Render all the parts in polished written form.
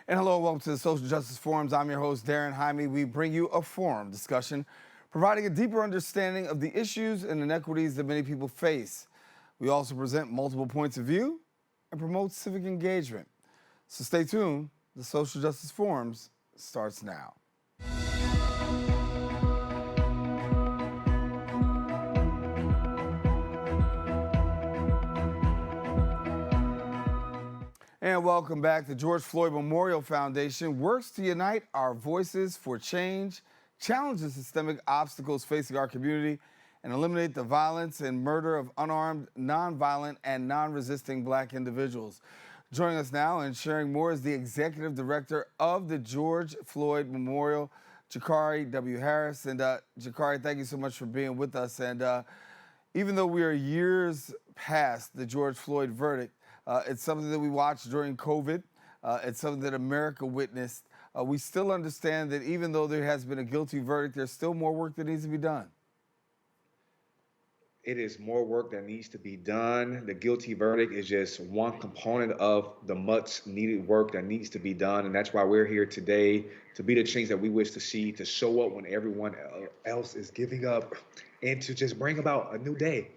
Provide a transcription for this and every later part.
And hello, welcome to the Social Justice Forums. I'm your host, Daren. Jaime. We bring you a forum discussion, providing a deeper understanding of the issues and inequities that many people face. We also present multiple points of view and promote civic engagement. So stay tuned. The Social Justice Forums starts now. And welcome back. The George Floyd Memorial Foundation works to unite our voices for change, challenge the systemic obstacles facing our community, and eliminate the violence and murder of unarmed, nonviolent, and non-resisting Black individuals. Joining us now and sharing more is the Executive Director of the George Floyd Memorial, Jacari W. Harris. And Jacari, thank you so much for being with us. And even though we are years past the George Floyd verdict, it's something that we watched during COVID. It's something that America witnessed. We still understand that even though there has been a guilty verdict, there's still more work that needs to be done. It is more work that needs to be done. The guilty verdict is just one component of the much needed work that needs to be done. And that's why we're here today, to be the change that we wish to see, to show up when everyone else is giving up, and to just bring about a new day.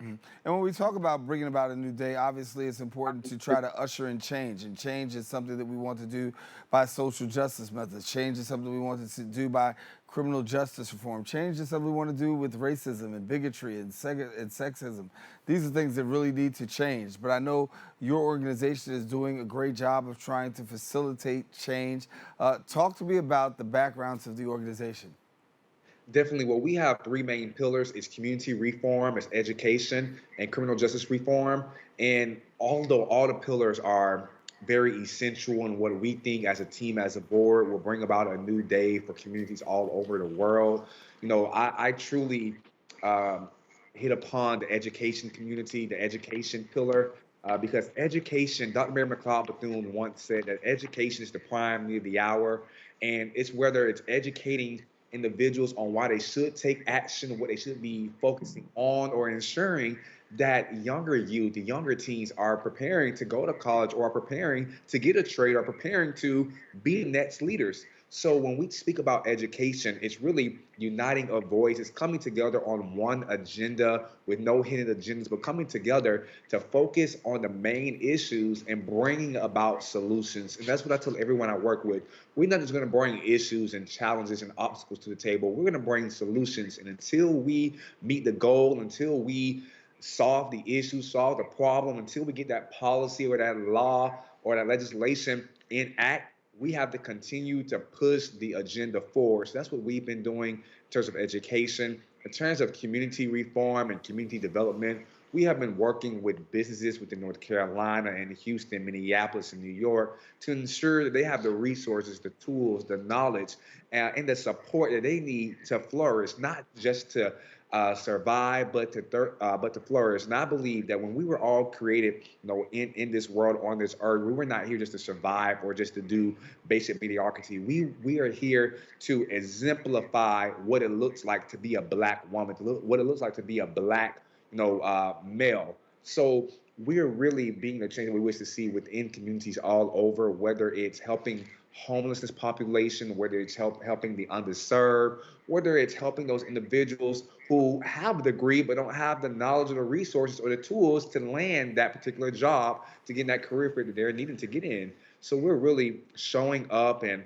And when we talk about bringing about a new day, obviously it's important to try to usher in change. And change is something that we want to do by social justice methods. Change is something we want to do by criminal justice reform. Change is something we want to do with racism and bigotry and sexism. These are things that really need to change. But I know your organization is doing a great job of trying to facilitate change. Talk to me about the backgrounds of the organization. Definitely. Well, we have three main pillars. It's community reform, it's education, and criminal justice reform. And although all the pillars are very essential in what we think as a team, as a board, will bring about a new day for communities all over the world. I truly hit upon the education community, the education pillar, because education, Dr. Mary McLeod Bethune once said that education is the prime need of the hour. And it's whether it's educating individuals on why they should take action, what they should be focusing on, or ensuring that younger youth, the younger teens, are preparing to go to college or are preparing to get a trade or preparing to be next leaders. So when we speak about education, it's really uniting a voice. It's coming together on one agenda with no hidden agendas, but coming together to focus on the main issues and bringing about solutions. And that's what I tell everyone I work with. We're not just going to bring issues and challenges and obstacles to the table. We're going to bring solutions. And until we meet the goal, until we solve the issue, solve the problem, until we get that policy or that law or that legislation in act, we have to continue to push the agenda forward. So that's what we've been doing in terms of education. In terms of community reform and community development, we have been working with businesses within North Carolina and Houston, Minneapolis, and New York to ensure that they have the resources, the tools, the knowledge, and the support that they need to flourish, not just to survive, but to flourish. And I believe that when we were all created, in this world, on this earth, we were not here just to survive or just to do basic mediocrity. We are here to exemplify what it looks like to be a Black woman, what it looks like to be a Black, male. So we're really being the change that we wish to see within communities all over, whether it's helping homelessness population, whether it's helping the underserved, whether it's helping those individuals who have a degree but don't have the knowledge or the resources or the tools to land that particular job, to get in that career field that they're needing to get in. So we're really showing up and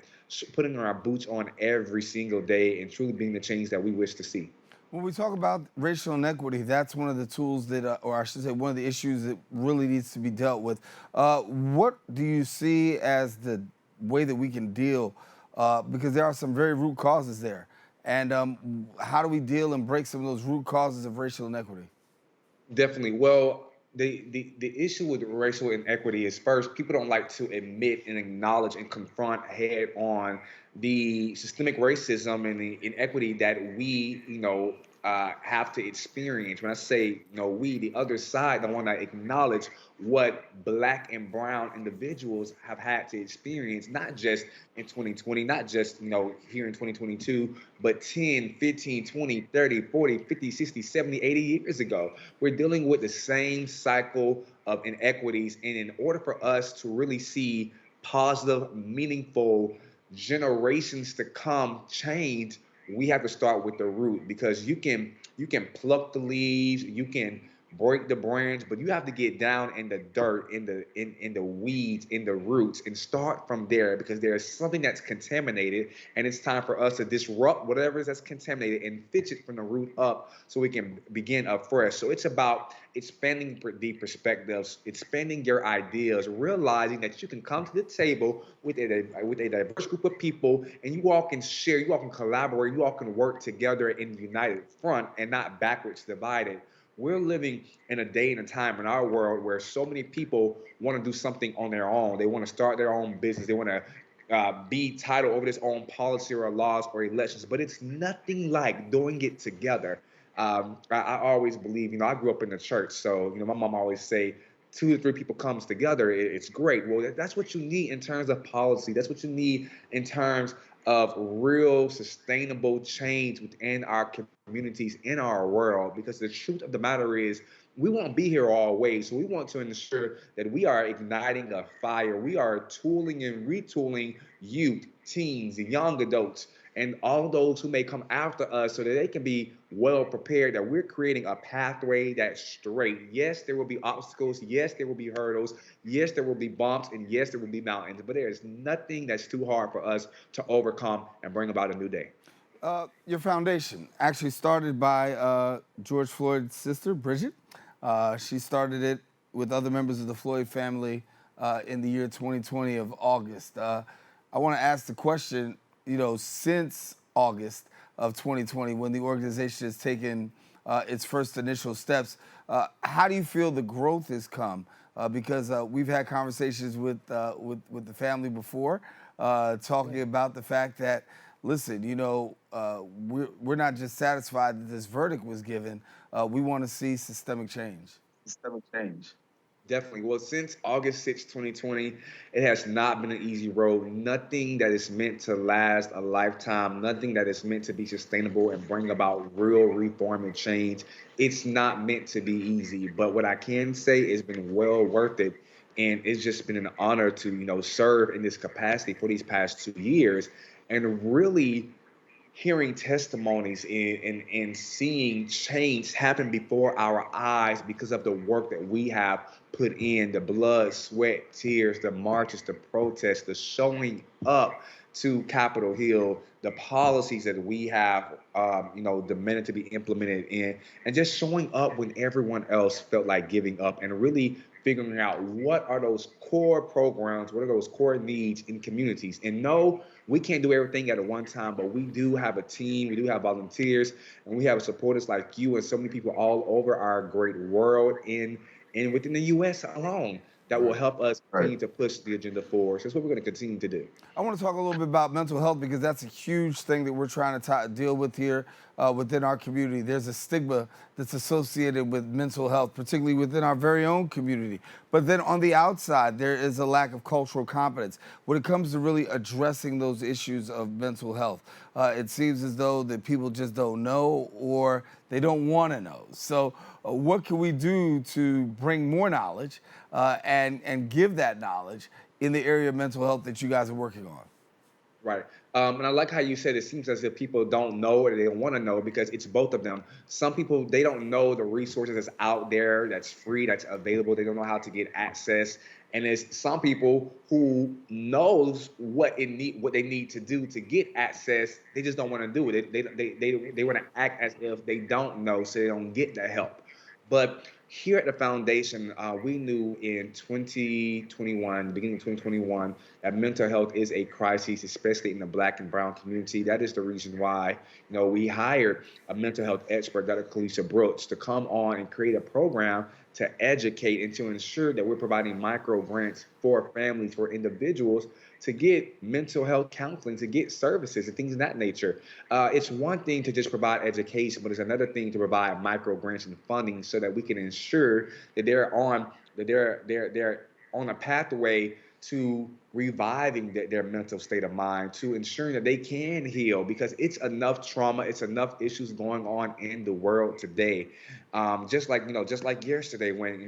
putting our boots on every single day and truly being the change that we wish to see. When we talk about racial inequity, that's one of the tools that, or I should say, one of the issues that really needs to be dealt with. What do you see as the way that we can deal? Because there are some very root causes there. And how do we deal and break some of those root causes of racial inequity? Definitely. Well, the issue with racial inequity is, first, people don't like to admit and acknowledge and confront head on the systemic racism and the inequity that we, have to experience. When I say, we, the other side, don't want to acknowledge what Black and brown individuals have had to experience, not just in 2020, not just, here in 2022, but 10, 15, 20, 30, 40, 50, 60, 70, 80 years ago. We're dealing with the same cycle of inequities. And in order for us to really see positive, meaningful generations to come change, we have to start with the root, because you can pluck the leaves, you can break the branch, but you have to get down in the dirt, in the weeds, in the roots, and start from there, because there is something that's contaminated, and it's time for us to disrupt whatever is that's contaminated and fix it from the root up, so we can begin afresh. So it's about expanding the perspectives, expanding your ideas, realizing that you can come to the table with a diverse group of people, and you all can share, you all can collaborate, you all can work together in a united front and not backwards divided. We're living in a day and a time in our world where so many people want to do something on their own. They want to start their own business. They want to be titled over this own policy or laws or elections, but it's nothing like doing it together. I always believe, I grew up in the church, so my mom always say, 2 to 3 people comes together, it's great. Well, that's what you need in terms of policy. That's what you need in terms of real sustainable change within our communities, in our world, because the truth of the matter is we won't be here always. So we want to ensure that we are igniting a fire. We are tooling and retooling youth, teens, and young adults, and all those who may come after us, so that they can be well prepared, that we're creating a pathway that's straight. Yes, there will be obstacles. Yes, there will be hurdles. Yes, there will be bumps. And yes, there will be mountains. But there is nothing that's too hard for us to overcome and bring about a new day. Your foundation actually started by George Floyd's sister, Bridget. She started it with other members of the Floyd family in the year 2020 of August. I want to ask the question, since August of 2020, when the organization has taken its first initial steps, how do you feel the growth has come? Because we've had conversations with the family before, talking about the fact that, listen, we're not just satisfied that this verdict was given. We want to see systemic change. Systemic change. Definitely. Well, since August 6, 2020, it has not been an easy road. Nothing that is meant to last a lifetime, nothing that is meant to be sustainable and bring about real reform and change. It's not meant to be easy. But what I can say is been well worth it. And it's just been an honor to, serve in this capacity for these past 2 years, and really hearing testimonies and seeing change happen before our eyes because of the work that we have put in, the blood, sweat, tears, the marches, the protests, the showing up to Capitol Hill, the policies that we have, demanded to be implemented in, and just showing up when everyone else felt like giving up, and really figuring out what are those core programs, what are those core needs in communities. And no, we can't do everything at one time, but we do have a team, we do have volunteers, and we have supporters like you and so many people all over our great world and within the U.S. alone that will help us continue to push the agenda forward. So that's what we're going to continue to do. I want to talk a little bit about mental health, because that's a huge thing that we're trying to deal with here within our community. There's a stigma that's associated with mental health, particularly within our very own community. But then on the outside, there is a lack of cultural competence when it comes to really addressing those issues of mental health. It seems as though that people just don't know, or they don't want to know. So what can we do to bring more knowledge and give that knowledge in the area of mental health that you guys are working on? Right. And I like how you said it seems as if people don't know or they don't want to know, because it's both of them. Some people, they don't know the resources that's out there, that's free, that's available. They don't know how to get access. And there's some people who knows what they need to do to get access. They just don't want to do it. They want to act as if they don't know, so they don't get the help. But here at the foundation, we knew in 2021, beginning of 2021, that mental health is a crisis, especially in the Black and Brown community. That is the reason why, we hired a mental health expert, Dr. Kalisha Brooks, to come on and create a program to educate and to ensure that we're providing micro grants for families, for individuals, to get mental health counseling, to get services and things of that nature. It's one thing to just provide education, but it's another thing to provide micro grants and funding so that we can ensure that they're on a pathway to reviving their mental state of mind, to ensuring that they can heal, because it's enough trauma, it's enough issues going on in the world today. Just like yesterday when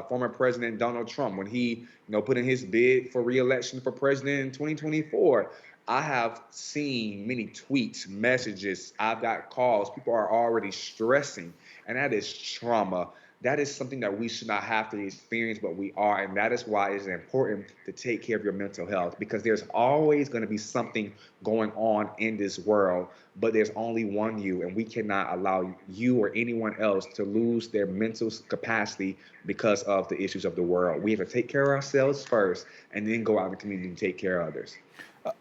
former President Donald Trump, when he put in his bid for re-election for president in 2024. I have seen many tweets, messages, I've got calls. People are already stressing, and that is trauma. That is something that we should not have to experience, but we are. And that is why it's important to take care of your mental health, because there's always going to be something going on in this world, but there's only one you, and we cannot allow you or anyone else to lose their mental capacity because of the issues of the world. We have to take care of ourselves first, and then go out in the community and take care of others.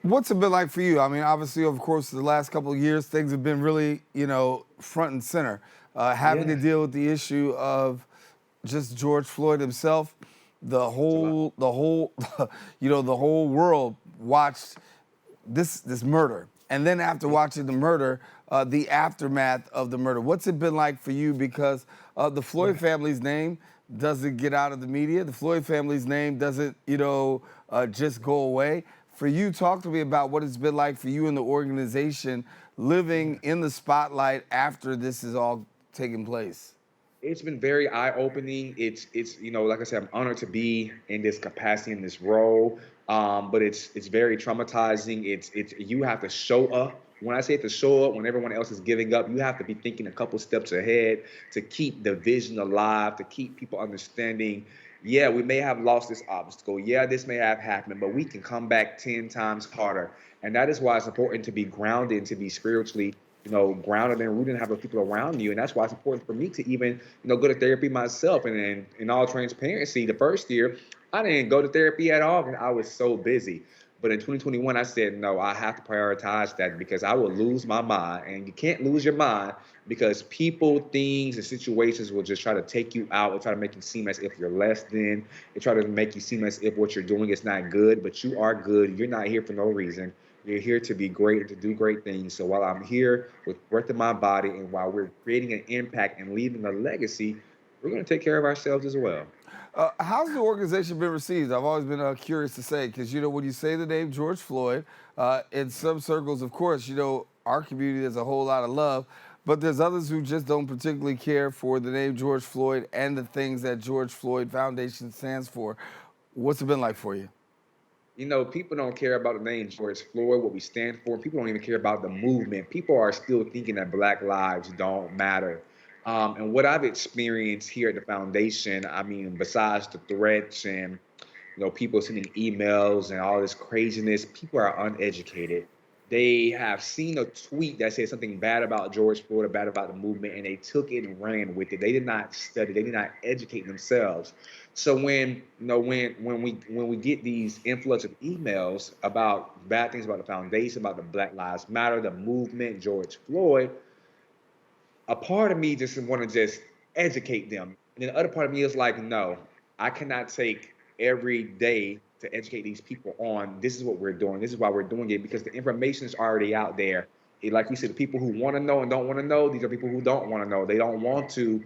What's it been like for you? I mean, obviously, of course, the last couple of years, things have been really, front and center. Having to deal with the issue of just George Floyd himself, the whole, the whole world watched this murder, and then after watching the murder, the aftermath of the murder. What's it been like for you? Because the Floyd family's name doesn't get out of the media. The Floyd family's name doesn't, just go away. For you, talk to me about what it's been like for you and the organization living in the spotlight after this is all taking place. It's been very eye-opening. It's like I said, I'm honored to be in this capacity, in this role. But it's very traumatizing. It's you have to show up. When I say to show up, when everyone else is giving up, you have to be thinking a couple steps ahead to keep the vision alive, to keep people understanding. Yeah, we may have lost this obstacle. Yeah, this may have happened, but we can come back 10 times harder. And that is why it's important to be grounded and to be spiritually, grounded and rooted and have the people around you. And that's why it's important for me to even, go to therapy myself. And in all transparency, the first year, I didn't go to therapy at all because I was so busy. But in 2021, I said, no, I have to prioritize that because I will lose my mind. And you can't lose your mind because people, things, and situations will just try to take you out and try to make you seem as if you're less than. They try to make you seem as if what you're doing is not good, but you are good. You're not here for no reason. You're here to be great and to do great things. So while I'm here with breath in my body and while we're creating an impact and leaving a legacy, we're going to take care of ourselves as well. How's the organization been received? I've always been curious to say, because, when you say the name George Floyd, in some circles, of course, our community has a whole lot of love, but there's others who just don't particularly care for the name George Floyd and the things that George Floyd Foundation stands for. What's it been like for you? People don't care about the name George Floyd, what we stand for. People don't even care about the movement. People are still thinking that Black lives don't matter. And what I've experienced here at the foundation, I mean, besides the threats and, people sending emails and all this craziness, people are uneducated. They have seen a tweet that said something bad about George Floyd or bad about the movement, and they took it and ran with it. They did not study. They did not educate themselves. So when we get these influx of emails about bad things about the foundation, about the Black Lives Matter, the movement, George Floyd, a part of me just want to just educate them. And then the other part of me is like, no, I cannot take every day to educate these people on this is what we're doing. This is why we're doing it, because the information is already out there. Like you said, the people who want to know and don't want to know, these are people who don't want to know. They don't want to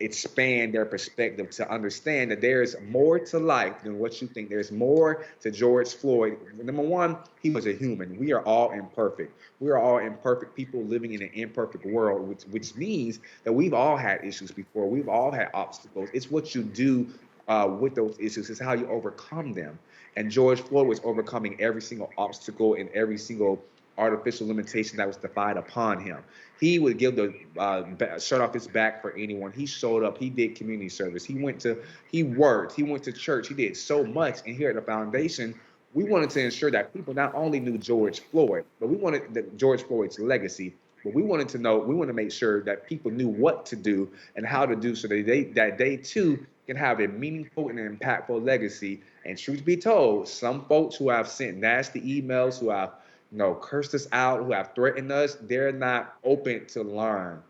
expand their perspective to understand that there's more to life than what you think. There's more to George Floyd. Number one, he was a human. We are all imperfect. We are all imperfect people living in an imperfect world, which means that we've all had issues before. We've all had obstacles. It's what you do with those issues. It's how you overcome them. And George Floyd was overcoming every single obstacle and every single artificial limitation that was defied upon him. He would give the shirt off his back for anyone. He showed up. He did community service. He worked. He went to church. He did so much. And here at the foundation, we wanted to ensure that people not only knew George Floyd, but we wanted George Floyd's legacy. But we wanted to make sure that people knew what to do and how to do so that they too can have a meaningful and impactful legacy. And truth be told, some folks who have sent nasty emails, who have cursed us out, who have threatened us, they're not open to learn.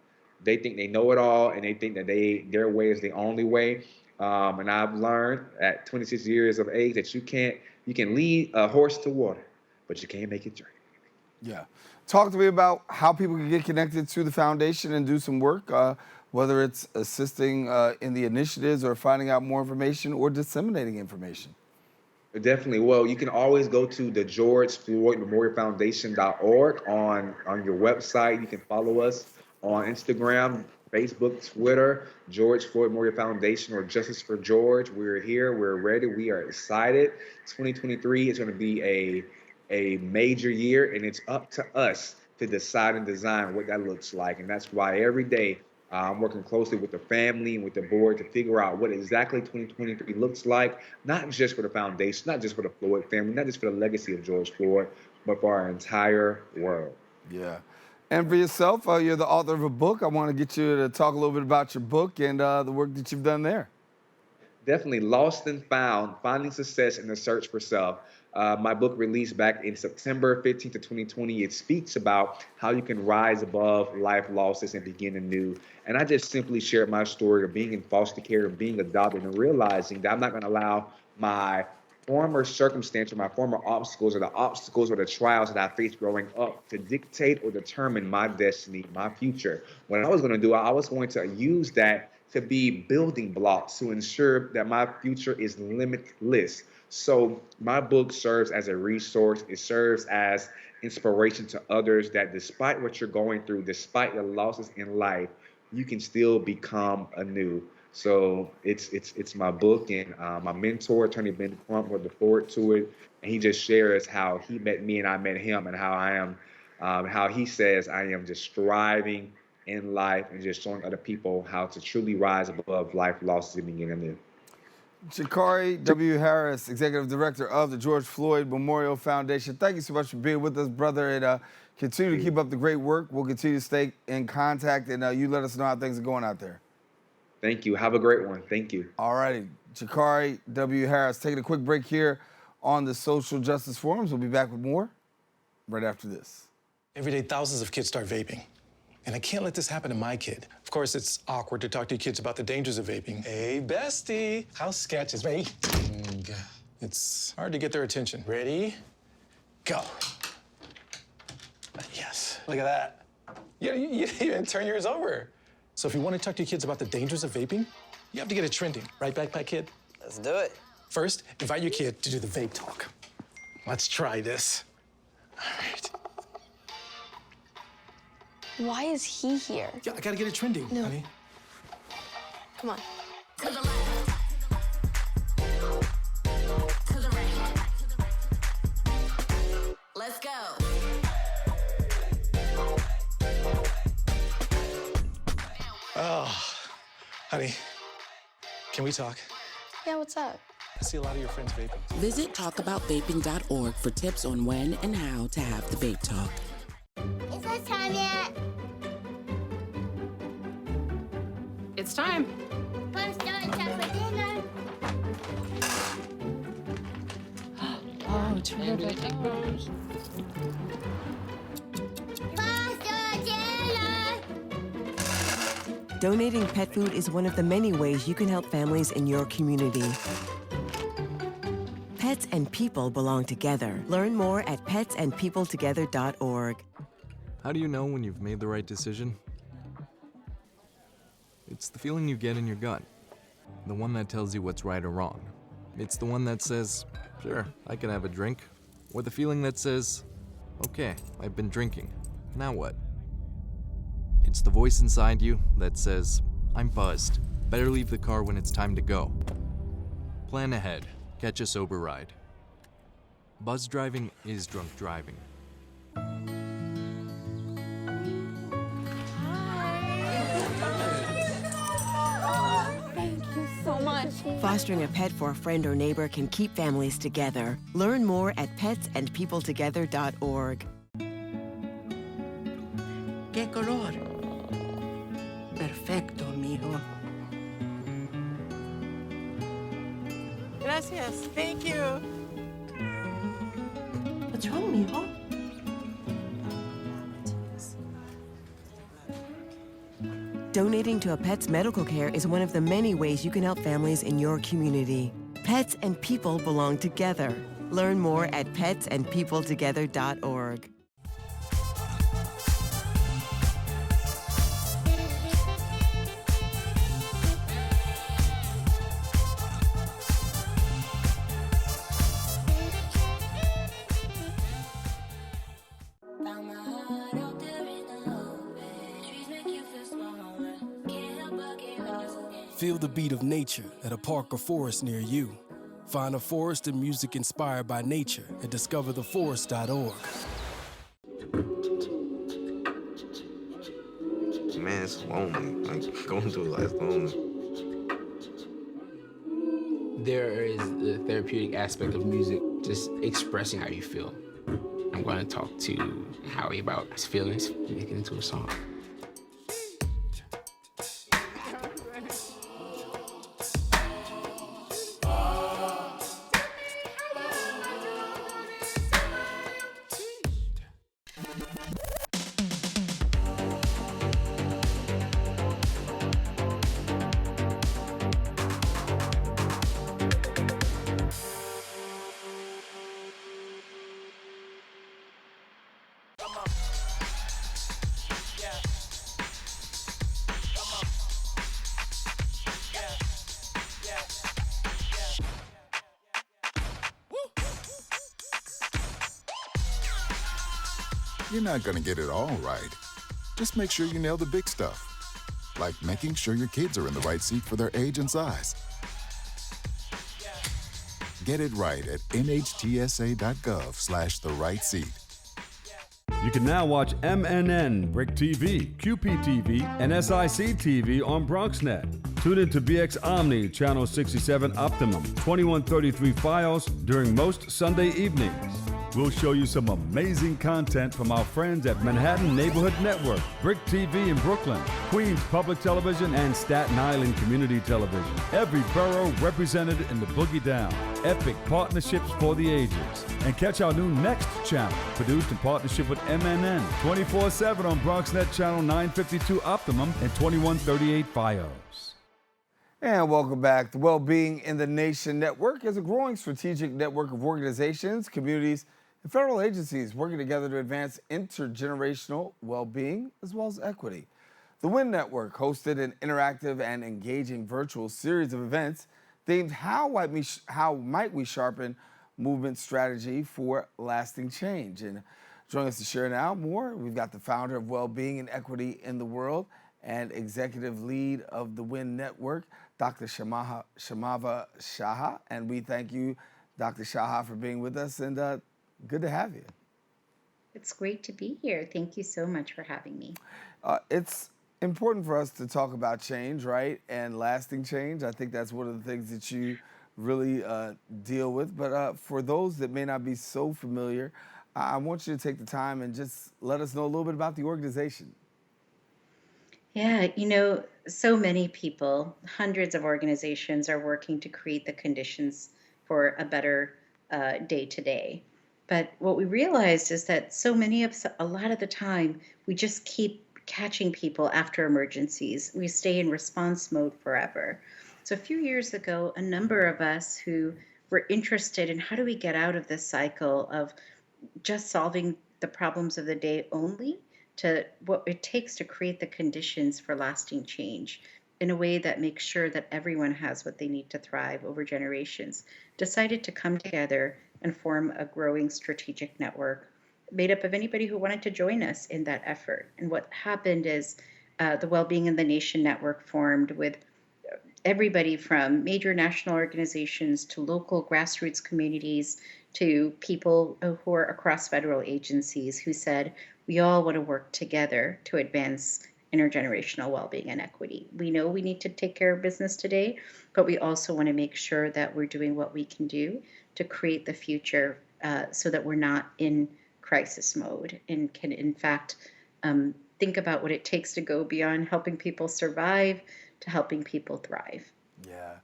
They think they know it all, and they think that their way is the only way. And I've learned at 26 years of age that you can lead a horse to water, but you can't make it drink. Yeah. Talk to me about how people can get connected to the foundation and do some work, whether it's assisting in the initiatives or finding out more information or disseminating information. Definitely. Well, you can always go to the George Floyd Memorial Foundation.org on your website. You can follow us on Instagram, Facebook, Twitter, George Floyd Memorial Foundation or Justice for George. We're here. We're ready. We are excited. 2023 is going to be a major year, and it's up to us to decide and design what that looks like. And that's why every day I'm working closely with the family and with the board to figure out what exactly 2023 looks like, not just for the foundation, not just for the Floyd family, not just for the legacy of George Floyd, but for our entire world. Yeah. And for yourself, you're the author of a book. I want to get you to talk a little bit about your book and the work that you've done there. Definitely. Lost and Found, Finding Success in the Search for Self. My book released back in September 15th of 2020. It speaks about how you can rise above life losses and begin anew. And I just simply shared my story of being in foster care, of being adopted, and realizing that I'm not going to allow my former circumstance or my former obstacles or the obstacles or the trials that I faced growing up to dictate or determine my destiny, my future. What I was going to do, I was going to use that to be building blocks to ensure that my future is limitless. So my book serves as a resource. It serves as inspiration to others that despite what you're going through, despite the losses in life, you can still become anew. So it's my book, and my mentor, Attorney Ben Crump, looking forward to it. And he just shares how he met me and I met him, and how I am, how he says I am just striving in life and just showing other people how to truly rise above life losses and begin anew. Jacari W. Harris, Executive Director of the George Floyd Memorial Foundation. Thank you so much for being with us, brother, and continue to keep up the great work. We'll continue to stay in contact, and you let us know how things are going out there. Thank you. Have a great one. Thank you. All righty. Jacari W. Harris, taking a quick break here on the Social Justice Forums. We'll be back with more right after this. Every day, thousands of kids start vaping. And I can't let this happen to my kid. Of course, it's awkward to talk to your kids about the dangers of vaping. Hey, bestie, how sketch is me? It's hard to get their attention. Ready? Go. Yes, look at that. You didn't turn yours over. So if you want to talk to your kids about the dangers of vaping, you have to get it trending. Right, backpack kid? Let's do it. First, invite your kid to do the vape talk. Let's try this. All right. Why is he here? Yeah, I gotta get it trending, honey. Come on. To the left. To the right. Let's go. Oh, honey, can we talk? Yeah, what's up? I see a lot of your friends vaping. Visit talkaboutvaping.org for tips on when and how to have the vape talk. Is it time yet? It's time. I'm starting chocolate dinner. Oh, terrific. Monster dinner. Donating pet food is one of the many ways you can help families in your community. Pets and people belong together. Learn more at petsandpeopletogether.org. How do you know when you've made the right decision? It's the feeling you get in your gut. The one that tells you what's right or wrong. It's the one that says, sure, I can have a drink. Or the feeling that says, okay, I've been drinking. Now what? It's the voice inside you that says, I'm buzzed. Better leave the car when it's time to go. Plan ahead. Catch a sober ride. Buzz driving is drunk driving. Thank you so much. Fostering a pet for a friend or neighbor can keep families together. Learn more at petsandpeopletogether.org. ¿Qué color? Perfecto, mijo. Gracias. Thank you. What's wrong, mijo? Donating to a pet's medical care is one of the many ways you can help families in your community. Pets and people belong together. Learn more at petsandpeopletogether.org. Feel the beat of nature at a park or forest near you. Find a forest and music inspired by nature at discovertheforest.org. Man, it's lonely. Like, going through life lonely. There is the therapeutic aspect of music, just expressing how you feel. I'm going to talk to Howie about his feelings, make it into a song. You're not going to get it all right. Just make sure you nail the big stuff, like making sure your kids are in the right seat for their age and size. Get it right at nhtsa.gov/the-right seat. You can now watch MNN, Brick TV, QPTV, and SIC TV on BronxNet. Tune in to BX Omni, Channel 67 Optimum, 2133 Fios during most Sunday evenings. We'll show you some amazing content from our friends at Manhattan Neighborhood Network, Brick TV in Brooklyn, Queens Public Television, and Staten Island Community Television. Every borough represented in the Boogie Down. Epic partnerships for the ages. And catch our new Next channel, produced in partnership with MNN, 24/7 on BronxNet Channel 952 Optimum and 2138 Fios. And welcome back. The Wellbeing in the Nation Network is a growing strategic network of organizations, communities, and federal agencies working together to advance intergenerational well-being as well as equity. The WIN Network hosted an interactive and engaging virtual series of events themed How Might We Sharpen Movement Strategy for Lasting Change. And joining us to share now more, we've got the founder of Wellbeing and Equity in the World and executive lead of the WIN Network, Dr. Somava Saha. And we thank you, Dr. Saha, for being with us, and good to have you. It's great to be here. Thank you so much for having me. It's important for us to talk about change, right? And lasting change. I think that's one of the things that you really deal with. But for those that may not be so familiar, I want you to take the time and just let us know a little bit about the organization. Yeah, so many people, hundreds of organizations are working to create the conditions for a better day to day. But what we realized is that a lot of the time, we just keep catching people after emergencies. We stay in response mode forever. So a few years ago, a number of us who were interested in how do we get out of this cycle of just solving the problems of the day only to what it takes to create the conditions for lasting change in a way that makes sure that everyone has what they need to thrive over generations, decided to come together and form a growing strategic network made up of anybody who wanted to join us in that effort. And what happened is the Wellbeing in the Nation Network formed with everybody from major national organizations to local grassroots communities to people who are across federal agencies who said, we all want to work together to advance intergenerational well-being and equity. We know we need to take care of business today, but we also want to make sure that we're doing what we can do to create the future so that we're not in crisis mode and can, in fact, think about what it takes to go beyond helping people survive to helping people thrive. Yeah.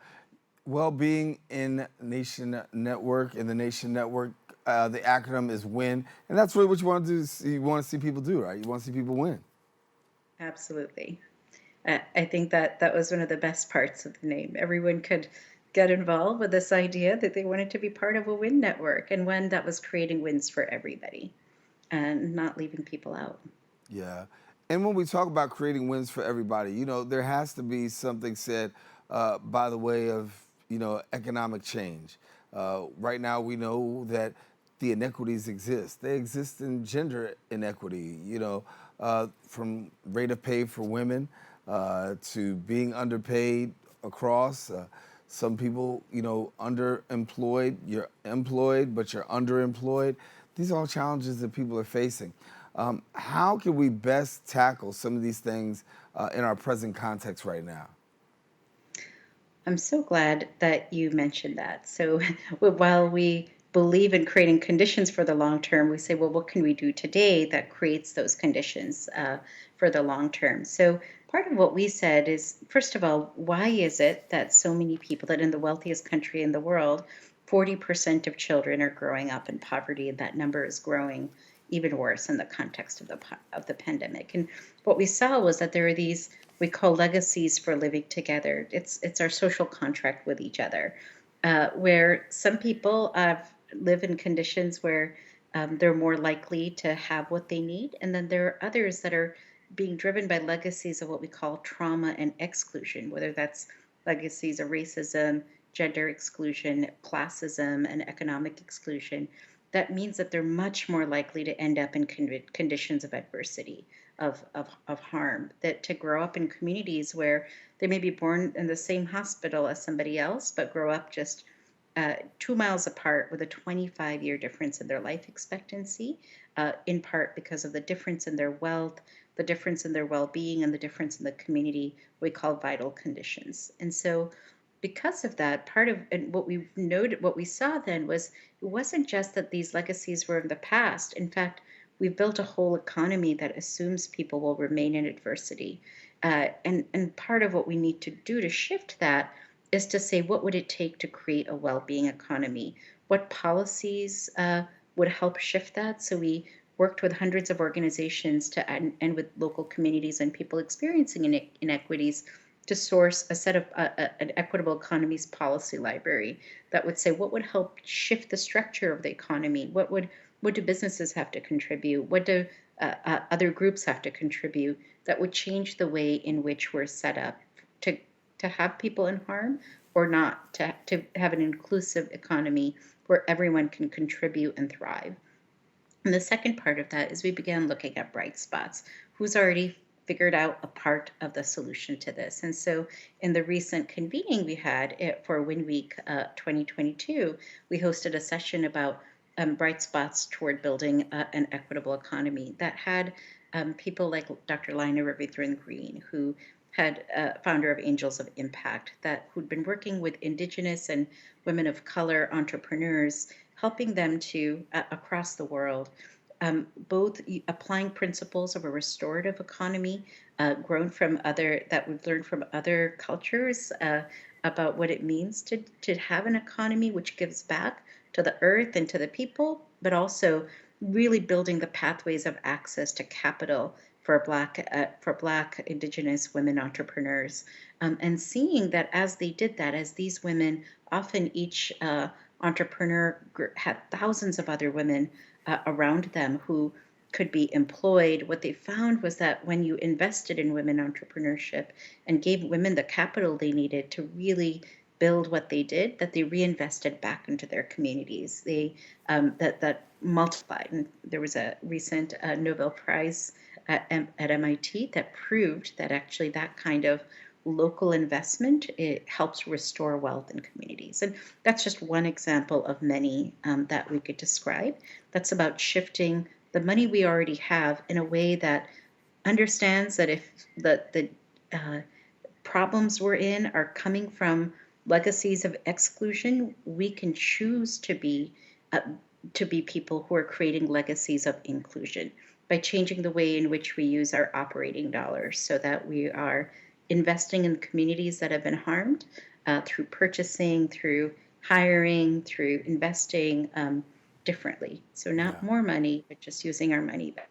Wellbeing in Nation Network, the Nation Network, the acronym is WIN, and that's really what you want to do. You want to see people do, right? You want to see people win. Absolutely. I think that was one of the best parts of the name. Everyone could get involved with this idea that they wanted to be part of a WIN network and one that was creating wins for everybody and not leaving people out. Yeah. And when we talk about creating wins for everybody, there has to be something said by the way of, economic change. Right now, we know that the inequities exist. They exist in gender inequity, from rate of pay for women to being underpaid across. Some people, underemployed. You're employed, but you're underemployed. These are all challenges that people are facing. How can we best tackle some of these things in our present context right now? I'm so glad that you mentioned that. So while we believe in creating conditions for the long term, we say, well, what can we do today that creates those conditions for the long term? So part of what we said is, first of all, why is it that so many people, that in the wealthiest country in the world, 40% of children are growing up in poverty, and that number is growing even worse in the context of the pandemic. And what we saw was that there are these we call legacies for living together. It's our social contract with each other, where some people live in conditions where they're more likely to have what they need, and then there are others that are being driven by legacies of what we call trauma and exclusion, whether that's legacies of racism, gender exclusion, classism, and economic exclusion. That means that they're much more likely to end up in conditions of adversity, of harm, that to grow up in communities where they may be born in the same hospital as somebody else, but grow up just 2 miles apart with a 25-year difference in their life expectancy, in part because of the difference in their wealth, the difference in their well-being, and the difference in the community we call vital conditions. And so because of that, part of and what we noted, what we saw then was it wasn't just that these legacies were in the past. In fact, we've built a whole economy that assumes people will remain in adversity. And part of what we need to do to shift that is to say, what would it take to create a well-being economy? What policies would help shift that? So we worked with hundreds of organizations and with local communities and people experiencing inequities to source a set of an equitable economies policy library that would say what would help shift the structure of the economy. What do businesses have to contribute? What do other groups have to contribute that would change the way in which we're set up to have people in harm or not, to have an inclusive economy where everyone can contribute and thrive. And the second part of that is we began looking at bright spots. Who's already figured out a part of the solution to this? And so in the recent convening we had for Win Week 2022, we hosted a session about bright spots toward building an equitable economy that had people like Dr. Lina Ravitharan Green, who had founder of Angels of Impact, who'd been working with Indigenous and women of color entrepreneurs, helping them to, across the world, both applying principles of a restorative economy, grown from that we've learned from other cultures about what it means to have an economy which gives back to the earth and to the people, but also really building the pathways of access to capital for Black Indigenous women entrepreneurs, and seeing that as they did that, as these women, often each entrepreneur had thousands of other women around them who could be employed. What they found was that when you invested in women entrepreneurship and gave women the capital they needed to really build what they did, that they reinvested back into their communities. They that multiplied. And there was a recent Nobel Prize at MIT that proved that actually that kind of local investment, it helps restore wealth in communities. And that's just one example of many that we could describe. That's about shifting the money we already have in a way that understands that if the problems we're in are coming from legacies of exclusion, we can choose to be people who are creating legacies of inclusion by changing the way in which we use our operating dollars so that we are investing in communities that have been harmed through purchasing, through hiring, through investing differently. So not more money, but just using our money better.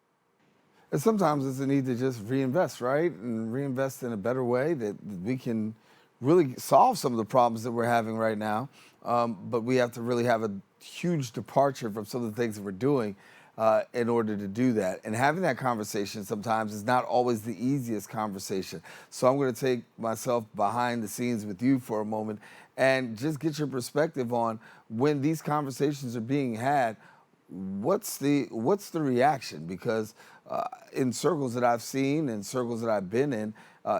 And sometimes it's a need to just reinvest, right? And reinvest in a better way that we can really solve some of the problems that we're having right now. But we have to really have a huge departure from some of the things that we're doing in order to do that. And having that conversation sometimes is not always the easiest conversation. So I'm going to take myself behind the scenes with you for a moment and just get your perspective on when these conversations are being had, what's the reaction? Because in circles that I've seen and circles that I've been in,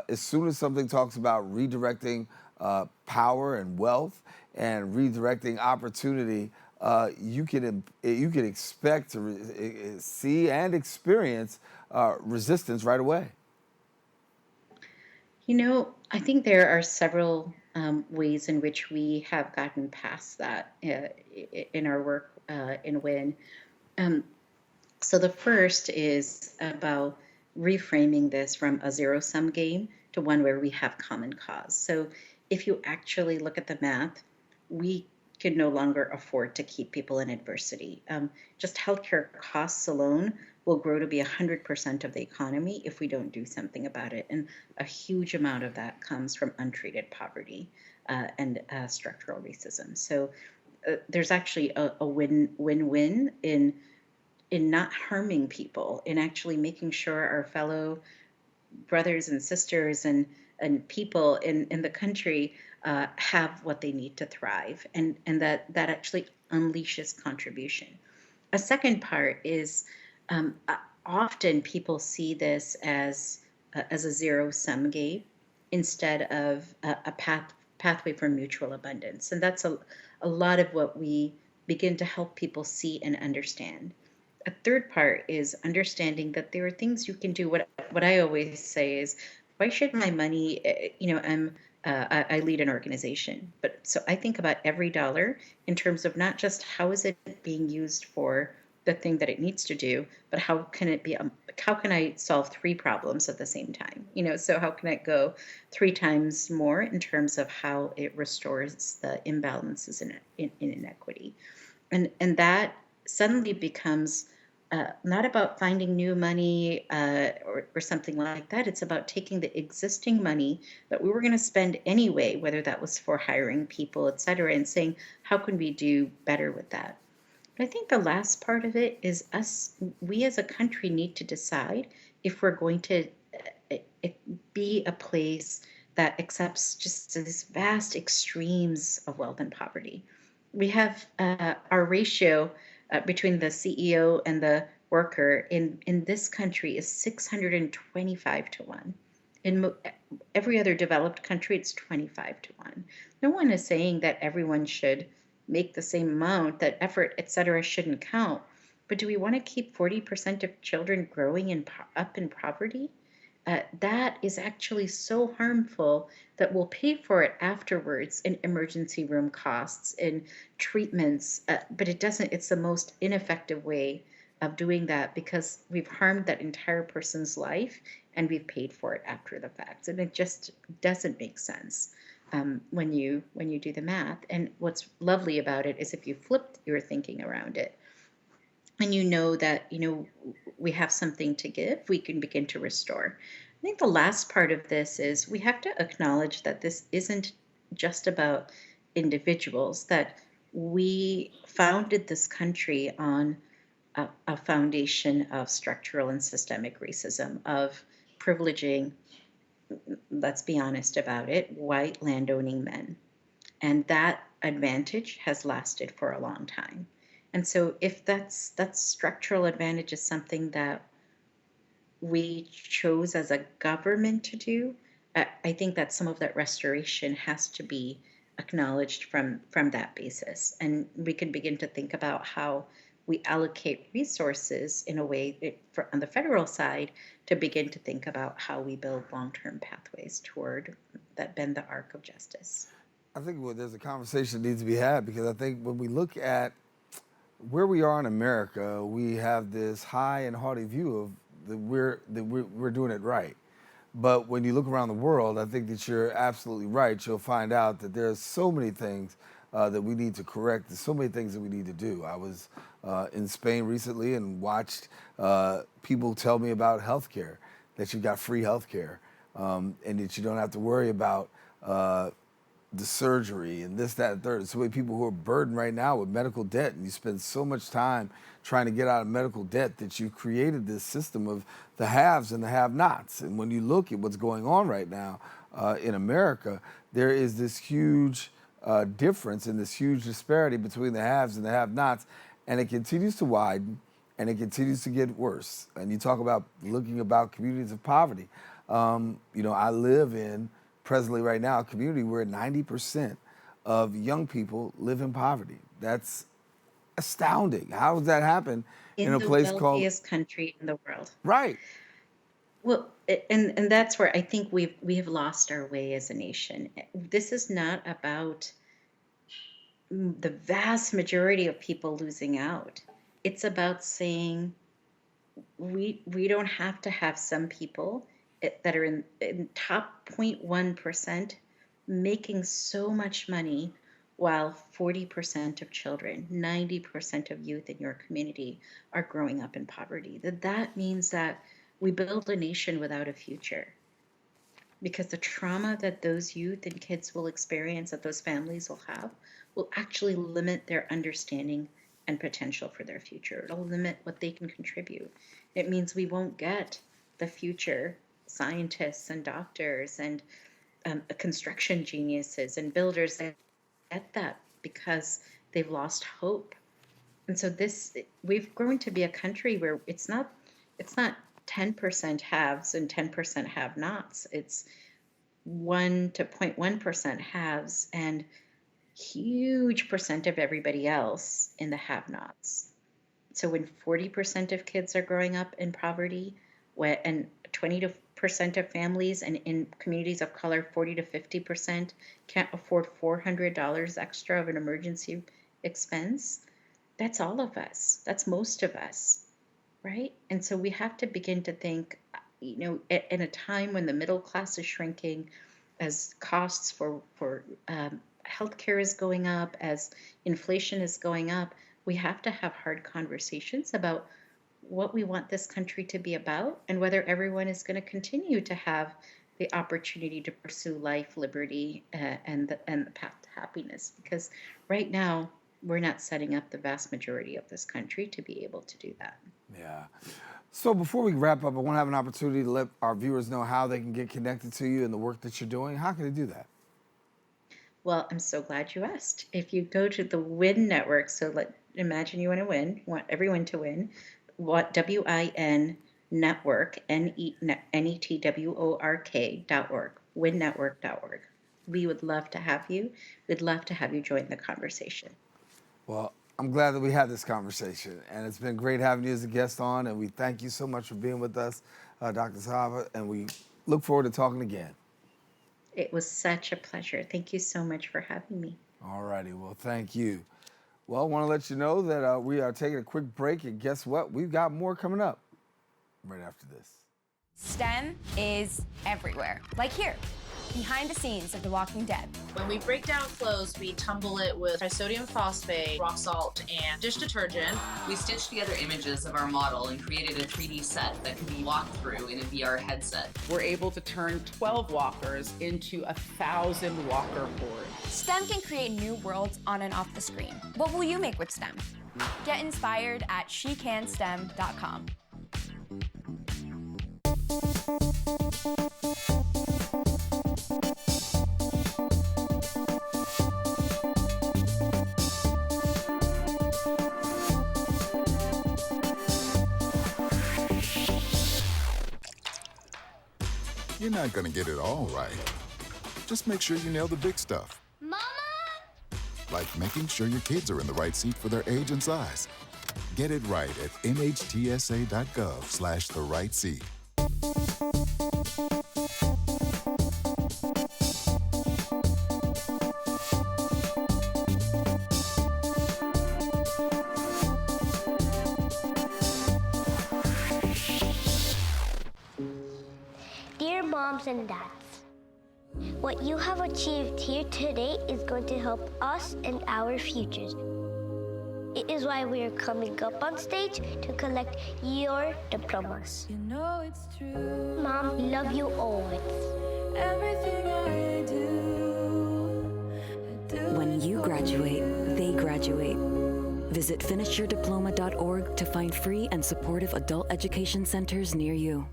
as soon as something talks about redirecting power and wealth and redirecting opportunity, you can expect to see and experience resistance right away. You know, I think there are several ways in which we have gotten past that in our work in WIN. So the first is about reframing this from a zero-sum game to one where we have common cause. So if you actually look at the math, we can no longer afford to keep people in adversity. Just healthcare costs alone will grow to be 100% of the economy if we don't do something about it. And a huge amount of that comes from untreated poverty and structural racism. So there's actually a win-win-win in not harming people, in actually making sure our fellow brothers and sisters and people in the country have what they need to thrive, and that actually unleashes contribution. A second part is often people see this as a zero-sum game instead of a pathway for mutual abundance, and that's a lot of what we begin to help people see and understand. A third part is understanding that there are things you can do. What I always say is, why should my money, I lead an organization, but so I think about every dollar in terms of not just how is it being used for the thing that it needs to do, but how can it be, how can I solve three problems at the same time? So how can it go 3 times more in terms of how it restores the imbalances in inequity? And that suddenly becomes not about finding new money or something like that. It's about taking the existing money that we were going to spend anyway, whether that was for hiring people, et cetera, and saying, how can we do better with that? But I think the last part of it is we as a country need to decide if we're going to be a place that accepts just these vast extremes of wealth and poverty. We have our ratio between the CEO and the worker in this country is 625 to 1. In every other developed country, it's 25 to 1. No one is saying that everyone should make the same amount, that effort, et cetera, shouldn't count. But do we want to keep 40% of children growing up in poverty? That is actually so harmful that we'll pay for it afterwards in emergency room costs, in treatments, but it's the most ineffective way of doing that because we've harmed that entire person's life and we've paid for it after the fact. And it just doesn't make sense when you do the math. And what's lovely about it is if you flip your thinking around it, and that we have something to give, we can begin to restore. I think the last part of this is we have to acknowledge that this isn't just about individuals, that we founded this country on a foundation of structural and systemic racism, of privileging, let's be honest about it, white landowning men. And that advantage has lasted for a long time. And so if that structural advantage is something that we chose as a government to do, I think that some of that restoration has to be acknowledged from that basis. And we can begin to think about how we allocate resources in a way on the federal side to begin to think about how we build long-term pathways toward that bend the arc of justice. I think there's a conversation that needs to be had because I think when we look at where we are in America, we have this high and haughty view of that we're doing it right. But when you look around the world, I think that you're absolutely right. You'll find out that there's so many things that we need to correct. There's so many things that we need to do. I was in Spain recently and watched people tell me about healthcare, that you got free healthcare, and that you don't have to worry about the surgery and this, that, and third. So many people who are burdened right now with medical debt, and you spend so much time trying to get out of medical debt that you created this system of the haves and the have-nots. And when you look at what's going on right now in America, there is this huge difference and this huge disparity between the haves and the have-nots, and it continues to widen and it continues to get worse. And you talk about looking about communities of poverty. I live in presently right now a community where 90% of young people live in poverty. That's astounding. How does that happen in a the place called... wealthiest country in the world. Right. Well, and that's where I think we have lost our way as a nation. This is not about the vast majority of people losing out. It's about saying we don't have to have some people that are in top 0.1% making so much money while 40% of children, 90% of youth in your community are growing up in poverty. That means that we build a nation without a future, because the trauma that those youth and kids will experience, that those families will have, will actually limit their understanding and potential for their future. It'll limit what they can contribute. It means we won't get the future scientists and doctors and construction geniuses and builders that get that, because they've lost hope. And so we've grown to be a country where it's not 10% haves and 10% have-nots. It's 1 to 0.1% haves and huge percent of everybody else in the have-nots. So when 40% of kids are growing up in poverty, and 20% of families, and in communities of color, 40 to 50% can't afford $400 extra of an emergency expense, that's all of us. That's most of us, right? And so we have to begin to think, in a time when the middle class is shrinking, as costs for healthcare is going up, as inflation is going up, we have to have hard conversations about what we want this country to be about, and whether everyone is going to continue to have the opportunity to pursue life, liberty, and the path to happiness. Because right now, we're not setting up the vast majority of this country to be able to do that. Yeah. So before we wrap up, I want to have an opportunity to let our viewers know how they can get connected to you and the work that you're doing. How can they do that? Well, I'm so glad you asked. If you go to the WIN network, imagine you want to win, you want everyone to win, WIN network, NETWORK.org, winnetwork.org. We would love to have you. We'd love to have you join the conversation. Well, I'm glad that we had this conversation, and it's been great having you as a guest on, and we thank you so much for being with us, Dr. Saha, and we look forward to talking again. It was such a pleasure. Thank you so much for having me. All righty. Well, thank you. Well, I want to let you know that we are taking a quick break, and guess what? We've got more coming up right after this. STEM is everywhere, like here, behind the scenes of The Walking Dead. When we break down clothes, we tumble it with trisodium phosphate, rock salt, and dish detergent. We stitched together images of our model and created a 3D set that can be walked through in a VR headset. We're able to turn 12 walkers into 1,000 walker hordes. STEM can create new worlds on and off the screen. What will you make with STEM? Get inspired at SheCanSTEM.com. You're not going to get it all right. Just make sure you nail the big stuff. Mama! Like making sure your kids are in the right seat for their age and size. Get it right at nhtsa.gov/the right seat. Dear moms and dads, what you have achieved here today is going to help us and our futures. It is why we are coming up on stage to collect your diplomas. You know it's true. Mom, we love you always. Everything I do. When you graduate, they graduate. Visit finishyourdiploma.org to find free and supportive adult education centers near you.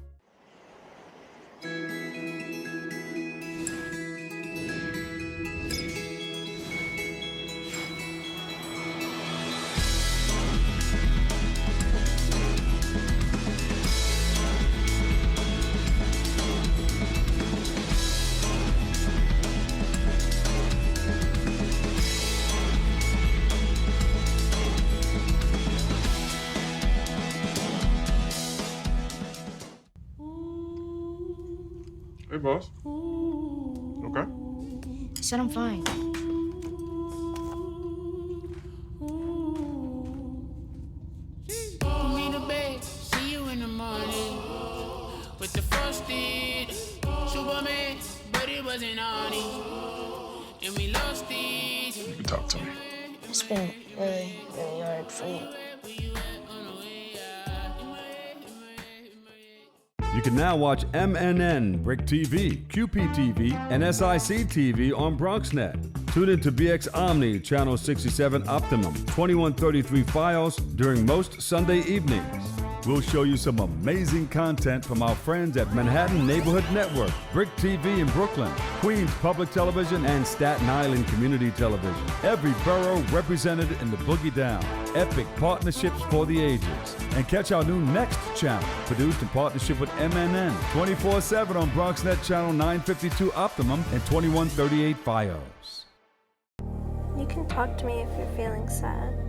Hey, boss. Okay. I said I'm fine. Me the babe, see you in the morning with the frosted Superman, but it wasn't on it, and we lost it. You can talk to me. It's been really, really hard for me. You can now watch MNN, Brick TV, QPTV, and SIC TV on BronxNet. Tune in to BX Omni, Channel 67 Optimum, 2133 Fios during most Sunday evenings. We'll show you some amazing content from our friends at Manhattan Neighborhood Network, Brick TV in Brooklyn, Queens Public Television, and Staten Island Community Television. Every borough represented in the Boogie Down. Epic partnerships for the ages. And catch our new Next channel, produced in partnership with MNN, 24/7 on BronxNet Channel 952 Optimum and 2138 Fios. You can talk to me if you're feeling sad.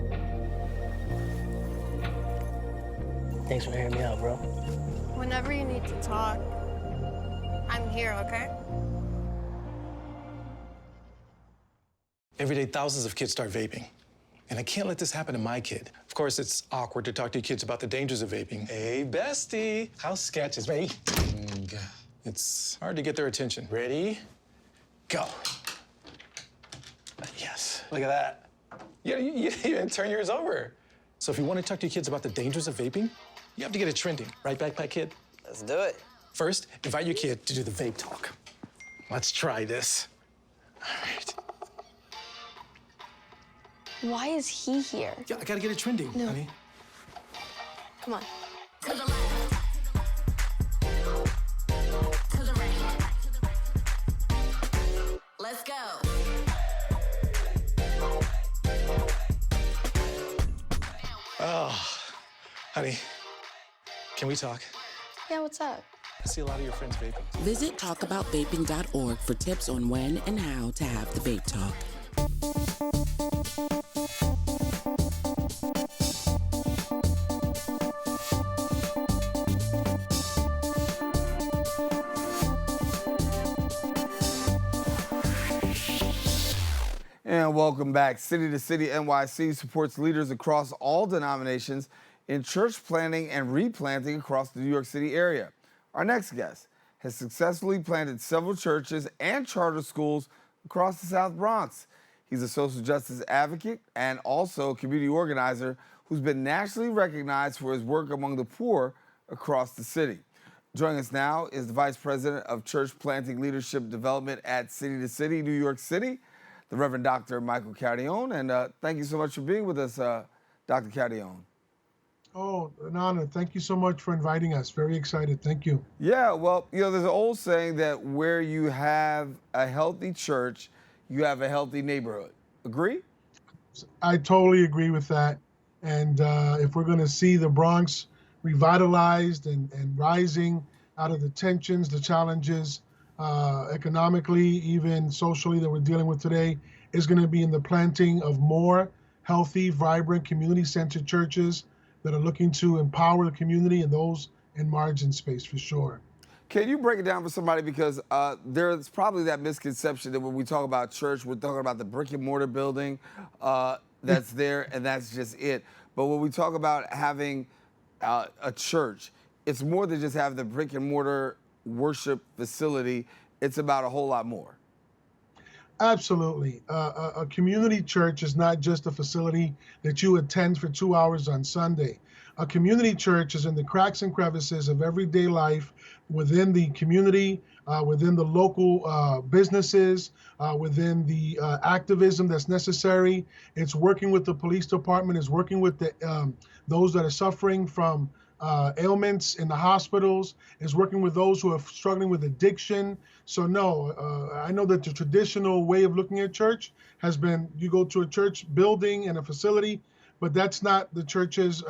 Thanks for hearing me out, bro. Whenever you need to talk, I'm here, okay? Every day, thousands of kids start vaping. And I can't let this happen to my kid. Of course, it's awkward to talk to your kids about the dangers of vaping. Hey, bestie, how sketch is me? It's hard to get their attention. Ready? Go. Yes, look at that. You didn't turn yours over. So if you want to talk to your kids about the dangers of vaping, you have to get it trending. Right, Backpack Kid? Let's do it. First, invite your kid to do the vape talk. Let's try this. All right. Why is he here? Yeah, I gotta get it trending, honey. Come on. To the left, to the right. Let's go. Oh, honey, can we talk? Yeah, what's up? I see a lot of your friends vaping. Visit talkaboutVaping.org for tips on when and how to have the vape talk. And welcome back. City to City NYC supports leaders across all denominations in church planting and replanting across the New York City area. Our next guest has successfully planted several churches and charter schools across the South Bronx. He's a social justice advocate and also a community organizer who's been nationally recognized for his work among the poor across the city. Joining us now is the Vice President of Church Planting Leadership Development at City to City, New York City, the Reverend Dr. Michael Carrion. And thank you so much for being with us, Dr. Carrion. Oh, an honor. Thank you so much for inviting us. Very excited. Thank you. Yeah, well, there's an old saying that where you have a healthy church, you have a healthy neighborhood. Agree? I totally agree with that. And if we're going to see the Bronx revitalized and rising out of the tensions, the challenges, economically, even socially that we're dealing with today, is going to be in the planting of more healthy, vibrant, community-centered churches that are looking to empower the community and those in margin space for sure. Can you break it down for somebody? Because there's probably that misconception that when we talk about church, we're talking about the brick and mortar building that's there and that's just it. But when we talk about having a church, it's more than just having the brick and mortar worship facility. It's about a whole lot more. Absolutely. A community church is not just a facility that you attend for 2 hours on Sunday. A community church is in the cracks and crevices of everyday life within the community, within the local businesses, within the activism that's necessary. It's working with the police department, it's working with the those that are suffering from ailments in the hospitals, is working with those who are struggling with addiction. So no, I know that the traditional way of looking at church has been you go to a church building and a facility, but that's not the church's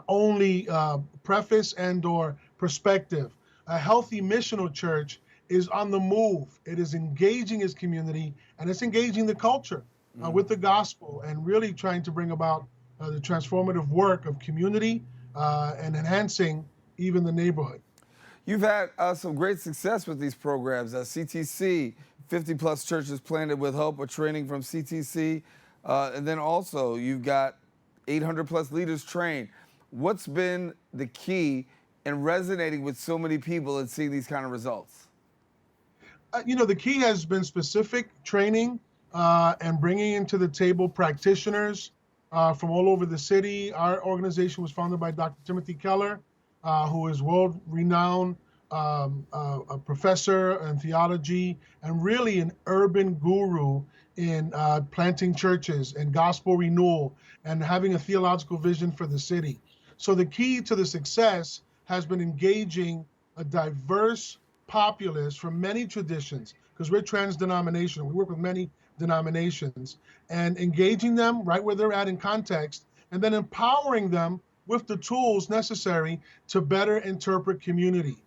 only preface and or perspective. A healthy missional church is on the move. It is engaging its community and it's engaging the culture with the gospel and really trying to bring about the transformative work of community and enhancing even the neighborhood. You've had some great success with these programs. CTC, 50-plus churches planted with help or training from CTC. And then also you've got 800-plus leaders trained. What's been the key in resonating with so many people and seeing these kind of results? The key has been specific training and bringing into the table practitioners from all over the city. Our organization was founded by Dr. Timothy Keller, who is world-renowned a professor in theology and really an urban guru in planting churches and gospel renewal and having a theological vision for the city. So the key to the success has been engaging a diverse populace from many traditions, because we're trans-denominational. We work with many denominations, and engaging them right where they're at in context, and then empowering them with the tools necessary to better interpret community.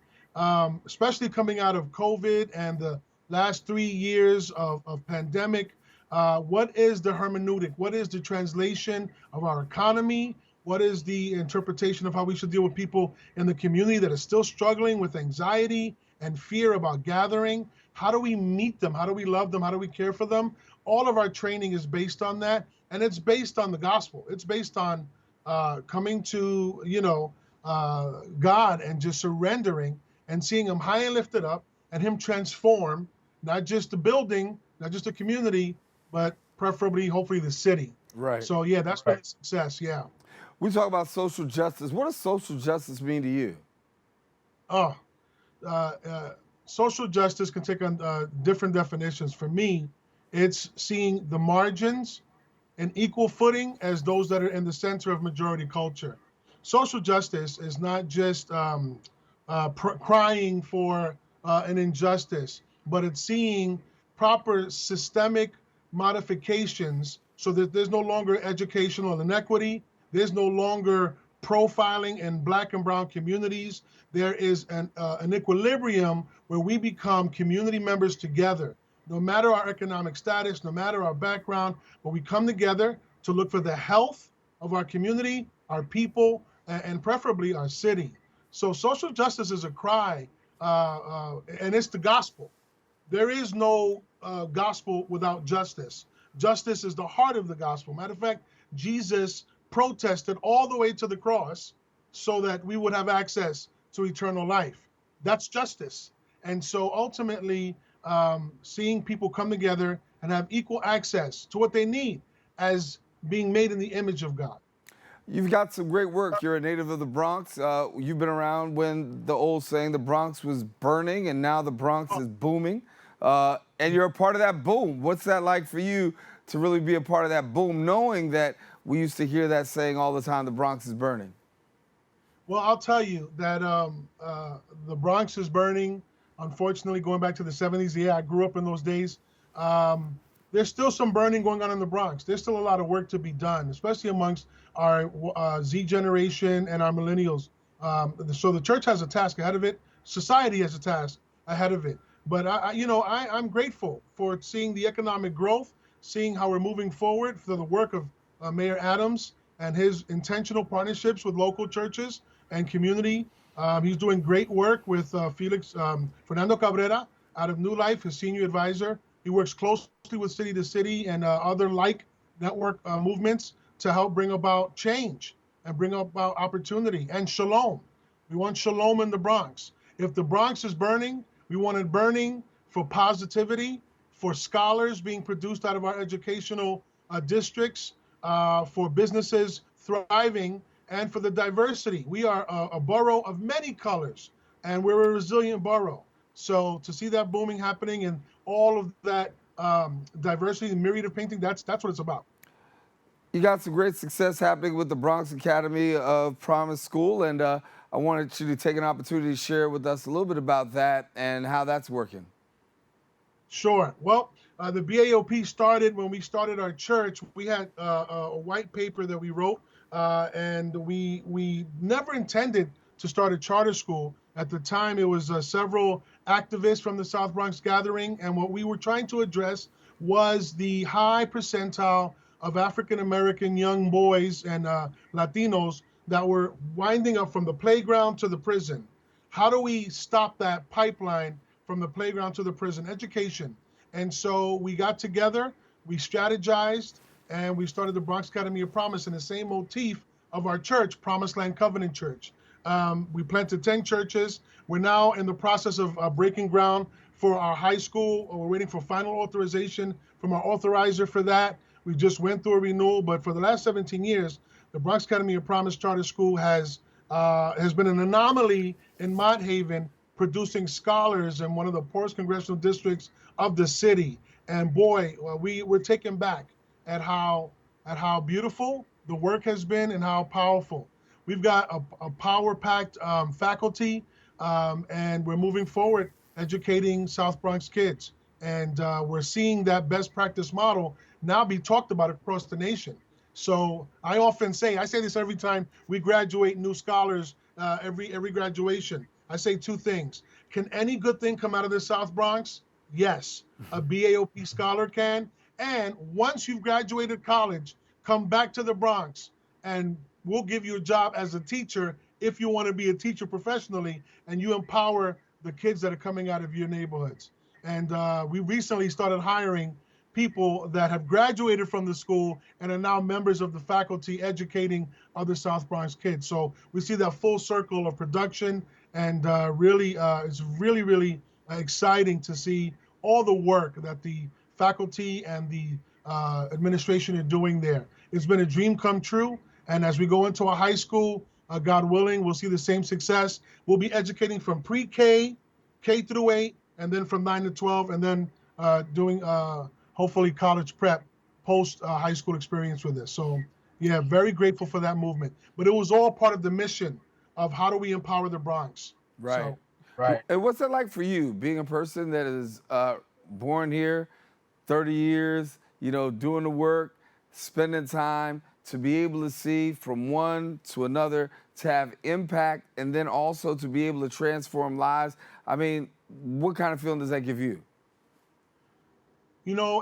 Especially coming out of COVID and the last 3 years of pandemic, what is the hermeneutic? What is the translation of our economy? What is the interpretation of how we should deal with people in the community that are still struggling with anxiety and fear about gathering? How do we meet them? How do we love them? How do we care for them? All of our training is based on that, and it's based on the gospel. It's based on coming to, God and just surrendering and seeing him high and lifted up and him transform not just the building, not just the community, but preferably, hopefully, the city. Right. So, yeah, that's been a success, yeah. We talk about social justice. What does social justice mean to you? Social justice can take on different definitions. For me, it's seeing the margins in equal footing as those that are in the center of majority culture. Social justice is not just crying for an injustice, but it's seeing proper systemic modifications so that there's no longer educational inequity, there's no longer profiling in Black and brown communities. There is an equilibrium where we become community members together, no matter our economic status, no matter our background, but we come together to look for the health of our community, our people, and preferably our city. So social justice is a cry, and it's the gospel. There is no gospel without justice. Justice is the heart of the gospel. Matter of fact, Jesus protested all the way to the cross so that we would have access to eternal life. That's justice. And so ultimately, seeing people come together and have equal access to what they need as being made in the image of God. You've got some great work. You're a native of the Bronx. You've been around when the old saying, the Bronx was burning, and now the Bronx is booming. And you're a part of that boom. What's that like for you to really be a part of that boom, knowing that we used to hear that saying all the time, the Bronx is burning? Well, I'll tell you that the Bronx is burning. Unfortunately, going back to the 70s, yeah, I grew up in those days. There's still some burning going on in the Bronx. There's still a lot of work to be done, especially amongst our Z generation and our millennials. So the church has a task ahead of it. Society has a task ahead of it. But I'm grateful for seeing the economic growth, seeing how we're moving forward for the work of Mayor Adams and his intentional partnerships with local churches and community. He's doing great work with Fernando Cabrera out of New Life, his senior advisor. He works closely with City to City and other like network movements to help bring about change and bring about opportunity and shalom. We want shalom in the Bronx. If the Bronx is burning, we want it burning for positivity, for scholars being produced out of our educational districts, for businesses thriving, and for the diversity. We are a borough of many colors, and we're a resilient borough. So to see that booming happening and all of that diversity and myriad of painting, that's what it's about. You got some great success happening with the Bronx Academy of Promise School, and I wanted you to take an opportunity to share with us a little bit about that and how that's working. Sure. Well, the BAOP started when we started our church. We had a white paper that we wrote, and we never intended to start a charter school. At the time, it was several activists from the South Bronx gathering, and what we were trying to address was the high percentile of African-American young boys and Latinos that were winding up from the playground to the prison. How do we stop that pipeline from the playground to the prison? Education. And so we got together, we strategized, and we started the Bronx Academy of Promise in the same motif of our church, Promised Land Covenant Church. We planted 10 churches. We're now in the process of breaking ground for our high school. We're waiting for final authorization from our authorizer for that. We just went through a renewal, but for the last 17 years, the Bronx Academy of Promise Charter School has been an anomaly in Mott Haven, producing scholars in one of the poorest congressional districts of the city. And boy, we're taken back at how beautiful the work has been and how powerful. We've got a power-packed faculty, and we're moving forward educating South Bronx kids. And we're seeing that best practice model now be talked about across the nation. So I often say, I say this every time we graduate new scholars, every graduation. I say two things. Can any good thing come out of the South Bronx? Yes, a BAOP scholar can. And once you've graduated college, come back to the Bronx and we'll give you a job as a teacher if you want to be a teacher professionally, and you empower the kids that are coming out of your neighborhoods. And we recently started hiring people that have graduated from the school and are now members of the faculty educating other South Bronx kids. So we see that full circle of production, and really, it's really, really exciting to see all the work that the faculty and the administration are doing there. It's been a dream come true, and as we go into our high school, God willing, we'll see the same success. We'll be educating from pre-K, K through 8, and then from 9 to 12, and then doing hopefully college prep post high school experience with this. So yeah, very grateful for that movement. But it was all part of the mission of how do we empower the Bronx. Right. So, Right. And what's it like for you, being a person that is born here, 30 years, doing the work, spending time, to be able to see from one to another, to have impact, and then also to be able to transform lives? I mean, what kind of feeling does that give you?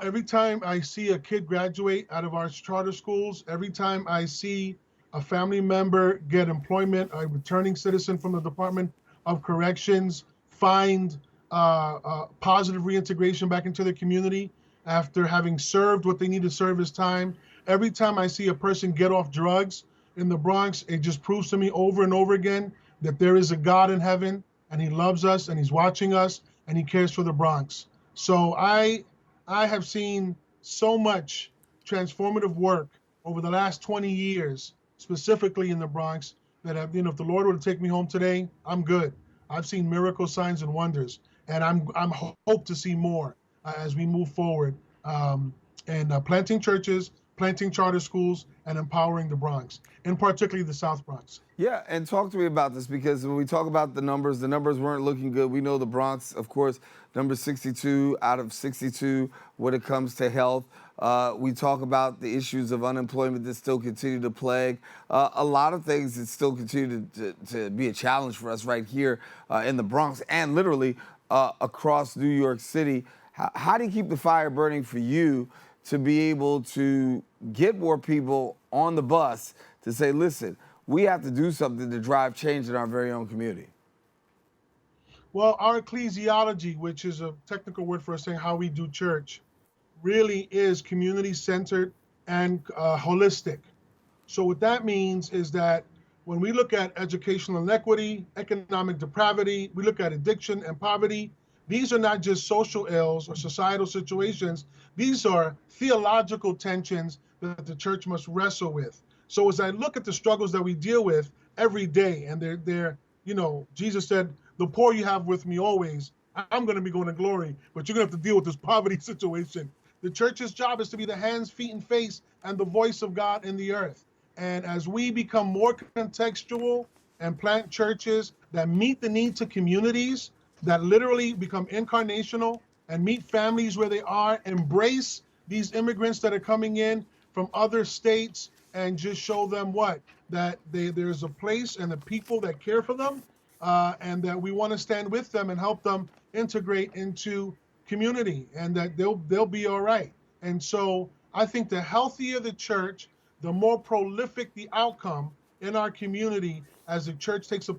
Every time I see a kid graduate out of our charter schools, every time I see a family member get employment, a returning citizen from the Department of Corrections find positive reintegration back into the community after having served what they need to serve as time. Every time I see a person get off drugs in the Bronx, it just proves to me over and over again that there is a God in heaven, and he loves us, and he's watching us, and he cares for the Bronx. So I have seen so much transformative work over the last 20 years, specifically in the Bronx, that if the Lord were to take me home today, I'm good. I've seen miracle signs and wonders, and I'm hope to see more as we move forward, and planting churches, planting charter schools, and empowering the Bronx, and particularly the South Bronx. Yeah, and talk to me about this, because when we talk about the numbers weren't looking good. We know the Bronx, of course, number 62 out of 62 when it comes to health. We talk about the issues of unemployment that still continue to plague. A lot of things that still continue to be a challenge for us right here in the Bronx and literally across New York City. How do you keep the fire burning for you to be able to get more people on the bus to say, listen, we have to do something to drive change in our very own community? Well, our ecclesiology, which is a technical word for saying how we do church, really is community-centered and holistic. So what that means is that when we look at educational inequity, economic depravity, we look at addiction and poverty, these are not just social ills or societal situations. These are theological tensions that the church must wrestle with. So as I look at the struggles that we deal with every day, and they're Jesus said, the poor you have with me always. I'm going to be going to glory, but you're going to have to deal with this poverty situation. The church's job is to be the hands, feet, and face and the voice of God in the earth. And as we become more contextual and plant churches that meet the needs of communities, that literally become incarnational and meet families where they are, embrace these immigrants that are coming in from other states, and just show them that there's a place and the people that care for them, and that we want to stand with them and help them integrate into community, and that they'll be all right. And so I think the healthier the church, the more prolific the outcome in our community as the church takes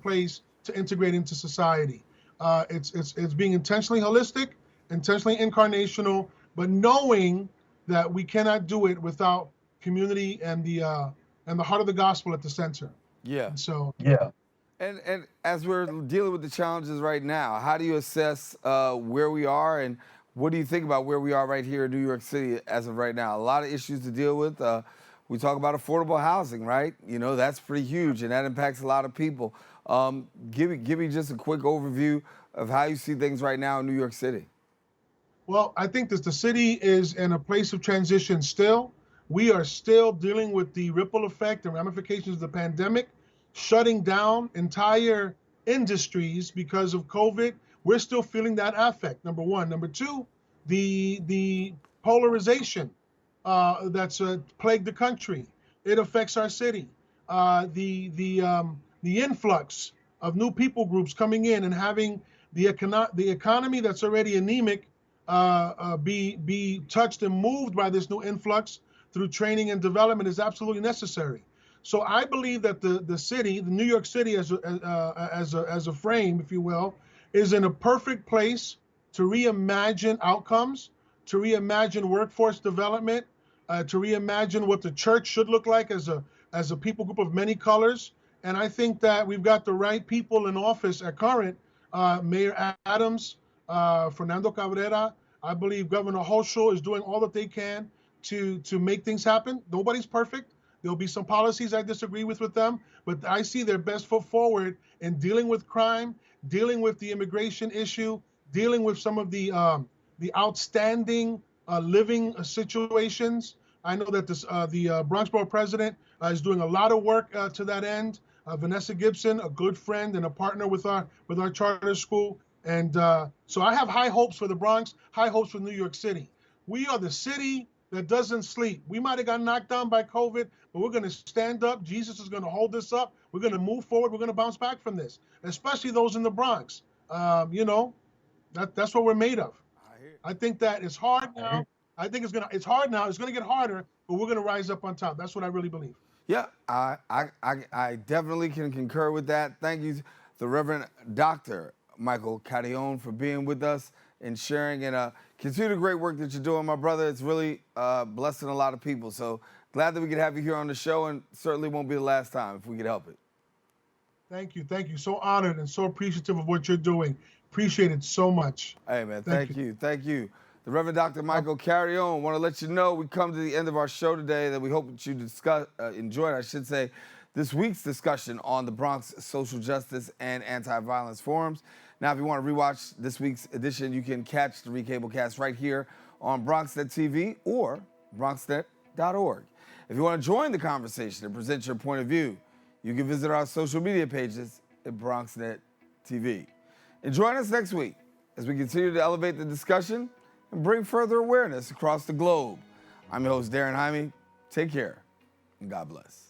to integrate into society. It's being intentionally holistic, intentionally incarnational, but knowing that we cannot do it without community and the heart of the gospel at the center. Yeah. So And as we're dealing with the challenges right now, how do you assess where we are, and what do you think about where we are right here in New York City as of right now? A lot of issues to deal with. We talk about affordable housing, right? You know, that's pretty huge, and that impacts a lot of people. Give me just a quick overview of how you see things right now in New York City. Well, I think that the city is in a place of transition still. We are still dealing with the ripple effect and ramifications of the pandemic, shutting down entire industries because of COVID. We're still feeling that affect, number one. Number two, the polarization that's plagued the country. It affects our city. The influx of new people groups coming in and having the economy that's already anemic be touched and moved by this new influx through training and development is absolutely necessary. So I believe that the city, the New York City as a frame, if you will, is in a perfect place to reimagine outcomes, to reimagine workforce development, to reimagine what the church should look like as a people group of many colors. And I think that we've got the right people in office at current, Mayor Adams, Fernando Cabrera. I believe Governor Hochul is doing all that they can to make things happen. Nobody's perfect. There'll be some policies I disagree with them, but I see their best foot forward in dealing with crime, dealing with the immigration issue, dealing with some of the outstanding living situations. I know that the Bronx Borough President is doing a lot of work to that end. Vanessa Gibson, a good friend and a partner with our charter school. And so I have high hopes for the Bronx, high hopes for New York City. We are the city that doesn't sleep. We might have got knocked down by COVID, but we're going to stand up. Jesus is going to hold us up. We're going to move forward. We're going to bounce back from this, especially those in the Bronx. You know, that's what we're made of. I think that it's hard now. I think it's hard now. It's going to get harder, but we're going to rise up on top. That's what I really believe. Yeah, I definitely can concur with that. Thank you, the Reverend Dr. Michael Carrion, for being with us and sharing, and continue the great work that you're doing, my brother. It's really blessing a lot of people. So glad that we could have you here on the show, and certainly won't be the last time if we could help it. Thank you. Thank you. So honored and so appreciative of what you're doing. Appreciate it so much. Hey, man, thank you. Thank you. The Reverend Dr. Michael Carrion. Want to let you know we come to the end of our show today, that we hope that you enjoyed, I should say, this week's discussion on the Bronx social justice and anti-violence forums. Now, if you want to rewatch this week's edition, you can catch the Recablecast right here on BronxNet TV or BronxNet.org. If you want to join the conversation and present your point of view, you can visit our social media pages at BronxNet TV. And join us next week as we continue to elevate the discussion and bring further awareness across the globe. I'm your host, Daren Jaime. Take care, and God bless.